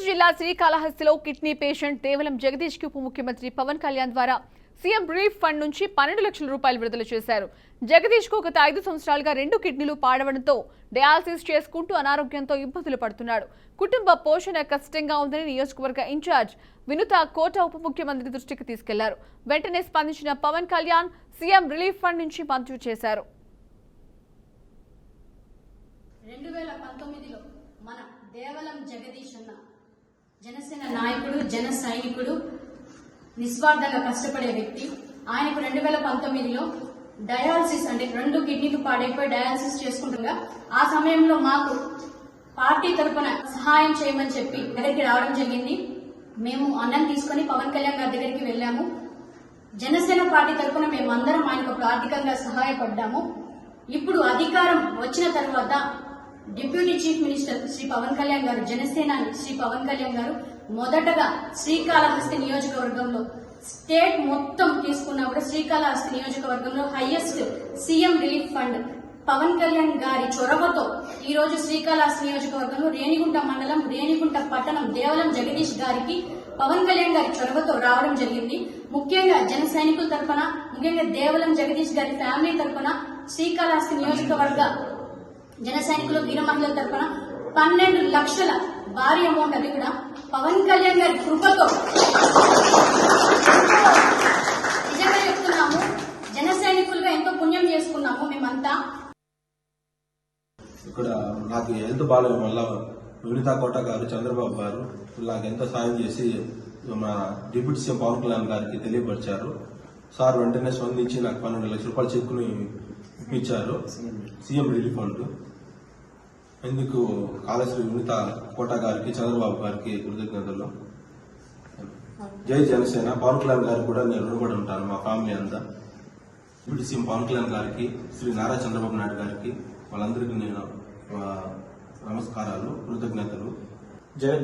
తిరుపతి జిల్లా శ్రీకాళహస్తిలో kidney patient దేవలం Jagadish కి ఉప ముఖ్యమంత్రి పవన్ కళ్యాణ్ ద్వారా సీఎం రిలీఫ్ ఫండ్ నుంచి 12 లక్షల రూపాయలు విడుదల చేశారు. జగదీష్ కు గత 5 సంవత్సరాలుగా 2 కిడ్నీలు పాడవడంతో డయాలసిస్ చేసుకుంటూ అనారోగ్యంతో ఇబ్బందులు పడుతున్నాడు. కుటుంబ పోషణ కష్టంగా ఉందని నియోజకవర్గ ఇన్ఛార్జ్ వినుత కోట ఉప ముఖ్యమంత్రి దృష్టికి తీసుకెళ్లారు. వెంటనే స్పందించిన Pawan Kalyan CM relief fund నుంచి మంజూరు చేశారు. 2019లో మన దేవలం జగదీష్ అన్న జనసేన నాయకుడు, జన సైనికుడు, నిస్వార్థంగా కష్టపడే వ్యక్తి. ఆయనకు 2019లో డయాలసిస్ అంటే 2 కిడ్నీలు పాడైపోయి డయాలసిస్ చేసుకుంటుండగా ఆ సమయంలో మాకు పార్టీ తరఫున సహాయం చేయమని చెప్పి దగ్గరికి రావడం జరిగింది. మేము అన్నం తీసుకుని పవన్ కళ్యాణ్ గారి దగ్గరికి వెళ్ళాము. జనసేన పార్టీ తరఫున మేమందరం ఆయనకు ఆర్థికంగా సహాయపడ్డాము. ఇప్పుడు అధికారం వచ్చిన తర్వాత deputy chief minister Shri Pawan Kalyan గారు, జనసేన శ్రీ పవన్ కళ్యాణ్ గారు మొదటగా శ్రీకాళహస్తి నియోజకవర్గంలో స్టేట్ మొత్తం తీసుకున్నా కూడా శ్రీకాళహస్తి నియోజకవర్గంలో highest CM relief fund Pawan Kalyan గారి చొరవతో ఈ రోజు శ్రీకాళహస్తి నియోజకవర్గంలో రేణిగుంట మండలం, రేణిగుంట పట్టణం దేవలం జగదీష్ గారికి పవన్ కళ్యాణ్ గారి చొరవతో రావడం జరిగింది. ముఖ్యంగా జన సైనికుల తరఫున, ముఖ్యంగా దేవలం జగదీష్ గారి ఫ్యామిలీ తరఫున, శ్రీకాళహస్తి నియోజకవర్గ జన సైనికులు, వీర మహిళల తరఫున 12 లక్షల భారీ అమౌంట్ అది కూడా పవన్ కళ్యాణ్ గారి కృపతో నిజంగా చెప్తున్నాము. జన సైనికులుగా ఎంతో పుణ్యం చేసుకున్నాము మేమంతా. ఇక్కడ నాకు హెల్త్ బాగాలేదు వల్ల వినిత కోట గారు, చంద్రబాబు గారు నాకు ఎంతో సాయం చేసి మా డిప్యూటీ సీఎం పవన్ కళ్యాణ్ గారికి తెలియపరిచారు. సార్ వెంటనే స్పందించి నాకు 12 లక్షల రూపాయలు చెక్కుని ఇప్పించారు సీఎం రిలీఫ్ ఫండ్. ఎందుకు కాళశ్రీ వినిత కోట గారికి, చంద్రబాబు గారికి కృతజ్ఞతలు. జై జనసేన. పవన్ కళ్యాణ్ గారికి కూడా నేను రుణపడి ఉంటాను, మా ఫ్యామిలీ అంతా. డిప్యూటీ సీఎం పవన్ కళ్యాణ్ గారికి, శ్రీ నారా చంద్రబాబు నాయుడు గారికి, వాళ్ళందరికీ నేను నమస్కారాలు, కృతజ్ఞతలు.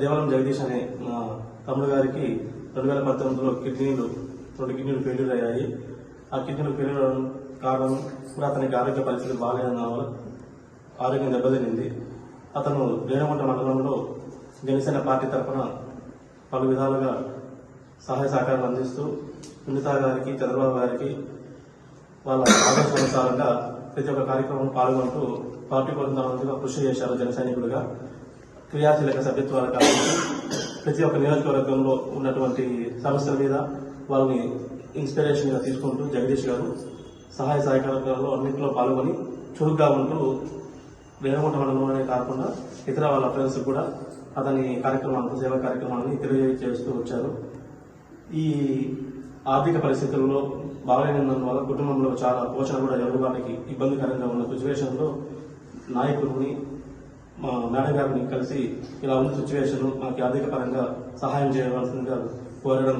దేవలం జగదీష్ అనే మా తమ్ముడు గారికి 2019లో 2 కిడ్నీలు ఫెయిల్యూర్ అయ్యాయి. ఆ కిడ్నీలు ఫెయిల్యూర్ అవడం కారణం కూడా అతనికి ఆరోగ్య పరిస్థితులు బాగాలేదన్న వల్ల ఆరోగ్యం దెబ్బతినింది. అతను రేణిగుంట మండలంలో జనసేన పార్టీ తరఫున పలు విధాలుగా సహాయ సహకారాలు అందిస్తూ వినిత గారికి, చంద్రబాబు గారికి వాళ్ళ ఆదేశానుసారంగా ప్రతి ఒక్క కార్యక్రమంలో పాల్గొంటూ పార్టీ కొంతమందిగా కృషి చేశారు. జన సైనికులుగా క్రియాశీలక సభ్యత్వాలు కాబట్టి ప్రతి ఒక్క నియోజకవర్గంలో ఉన్నటువంటి సమస్యల మీద వాళ్ళని ఇన్స్పిరేషన్ గా తీసుకుంటూ జగదీష్ గారు సహాయ సహకారాల్లో అన్నింటిలో పాల్గొని చురుగ్గా ఉంటూ రేణిగుంట మండలంలోనే కాకుండా ఇతర వాళ్ళ ఫ్రెండ్స్ కూడా అతని కార్యక్రమాలను, సేవా కార్యక్రమాలను తెలియజేస్తూ వచ్చారు. ఈ ఆర్థిక పరిస్థితుల్లో బాగాలేనందువల్ల కుటుంబంలో చాలా పోషణ కూడా జరుగుబాటుకి ఇబ్బందికరంగా ఉన్న సిచ్యువేషన్ లో నాయకుడిని, మా మేడం గారిని కలిసి ఇలా ఉన్న సిచ్యువేషన్ మాకు ఆర్థిక పరంగా సహాయం చేయవలసిందిగా కోరడం